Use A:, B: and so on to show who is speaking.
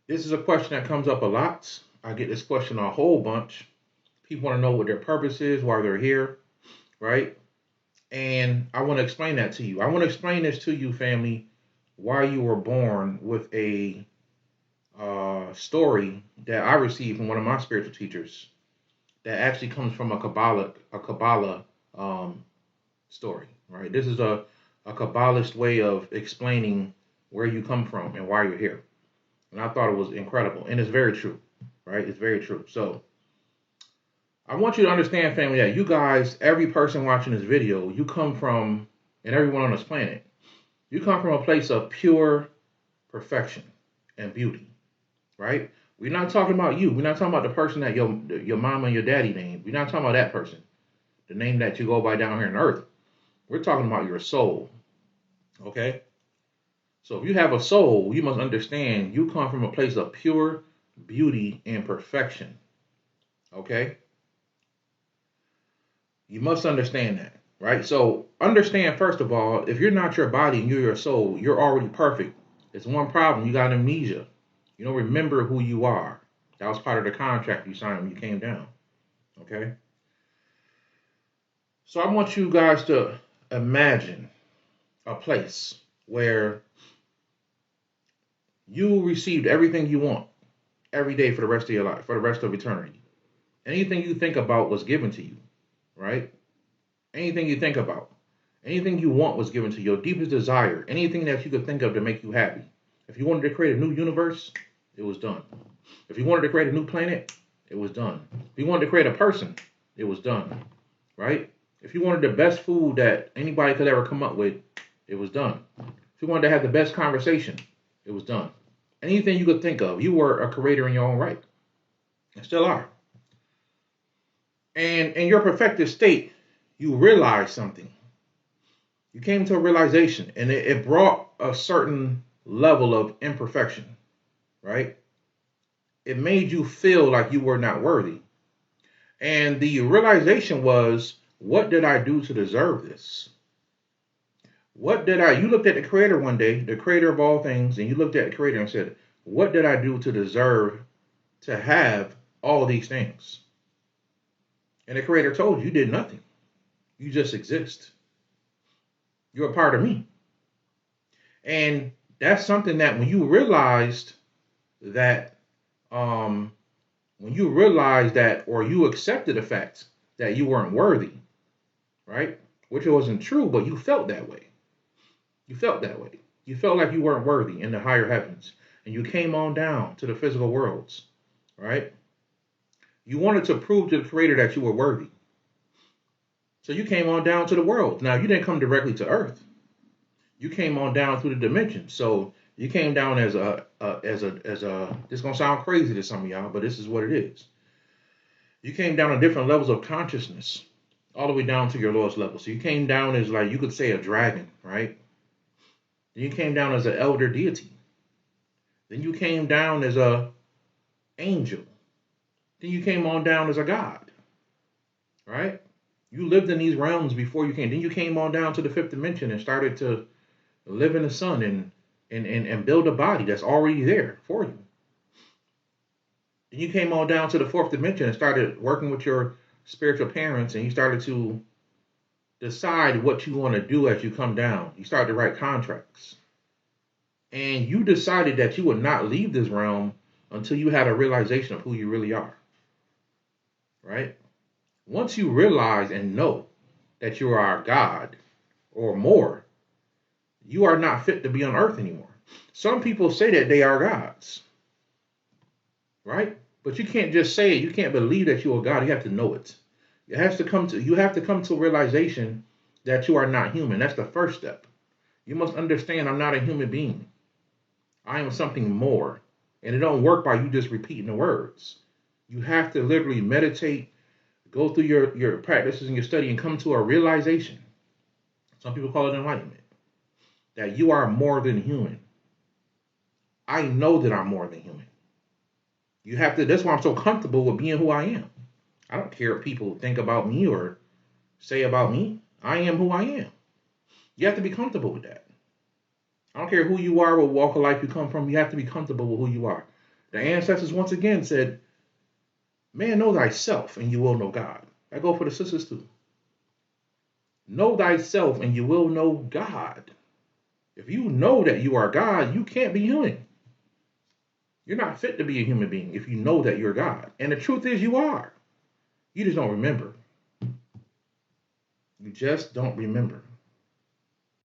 A: This is a question that comes up a lot. I get this question a whole bunch. People want to know what their purpose is, why they're here, right? And I want to explain that to you. I want to explain this to you, family, why you were born with a story that I received from one of my spiritual teachers that actually comes from a Kabbalah um, story, right? This is a Kabbalist way of explaining where you come from and why you're here. And I thought it was incredible. And it's very true, right? It's very true. So I want you to understand, family, that you guys, every person watching this video, you come from, and everyone on this planet, you come from a place of pure perfection and beauty, right? We're not talking about you. We're not talking about the person that your mama and your daddy named. We're not talking about that person, the name that you go by down here on earth. We're talking about your soul, okay? So if you have a soul, you must understand you come from a place of pure beauty and perfection, okay? You must understand that, right? So understand, first of all, if you're not your body and you're your soul, you're already perfect. It's one problem. You got amnesia. You don't remember who you are. That was part of the contract you signed when you came down, okay? So I want you guys to imagine a place where you received everything you want every day for the rest of your life, for the rest of eternity. Anything you think about was given to you, right? Anything you think about, anything you want was given to you. Your deepest desire, anything that you could think of to make you happy. If you wanted to create a new universe, it was done. If you wanted to create a new planet, it was done. If you wanted to create a person, it was done, right? If you wanted the best food that anybody could ever come up with, it was done. If you wanted to have the best conversation, it was done. Anything you could think of, you were a creator in your own right, and still are. And in your perfected state, you realized something. You came to a realization, and it brought a certain level of imperfection, right? It made you feel like you were not worthy. And the realization was, what did I do to deserve this? You looked at the creator one day, the creator of all things, and you looked at the creator and said, what did I do to deserve to have all these things? And the creator told you, you did nothing. You just exist. You're a part of me. And that's something that when you realized that, or you accepted the fact that you weren't worthy, right? Which it wasn't true, but you felt that way. You felt that way. You felt like you weren't worthy in the higher heavens. And you came on down to the physical worlds, right? You wanted to prove to the creator that you were worthy. So you came on down to the world. Now, you didn't come directly to earth. You came on down through the dimensions. So you came down as a this is gonna sound crazy to some of y'all, but this is what it is. You came down on different levels of consciousness, all the way down to your lowest level. So you came down as, like, you could say, a dragon, right? Then you came down as an elder deity. Then you came down as a angel. Then you came on down as a god, right? You lived in these realms before you came. Then you came on down to the fifth dimension and started to live in the sun and build a body that's already there for you. Then you came on down to the fourth dimension and started working with your spiritual parents, and you started to decide what you want to do as you come down. You started to write contracts. And you decided that you would not leave this realm until you had a realization of who you really are, right? Once you realize and know that you are a God or more, you are not fit to be on earth anymore. Some people say that they are gods, right? But you can't just say it. You can't believe that you're a God. You have to know it. You have to come to a realization that you are not human. That's the first step. You must understand, I'm not a human being. I am something more. And it don't work by you just repeating the words. You have to literally meditate, go through your practices and your study, and come to a realization. Some people call it enlightenment. That you are more than human. I know that I'm more than human. That's why I'm so comfortable with being who I am. I don't care what people think about me or say about me. I am who I am. You have to be comfortable with that. I don't care who you are, what walk of life you come from. You have to be comfortable with who you are. The ancestors once again said, man, know thyself and you will know God. I go for the sisters too. Know thyself and you will know God. If you know that you are God, you can't be human. You're not fit to be a human being if you know that you're God. And the truth is you are. You just don't remember. You just don't remember.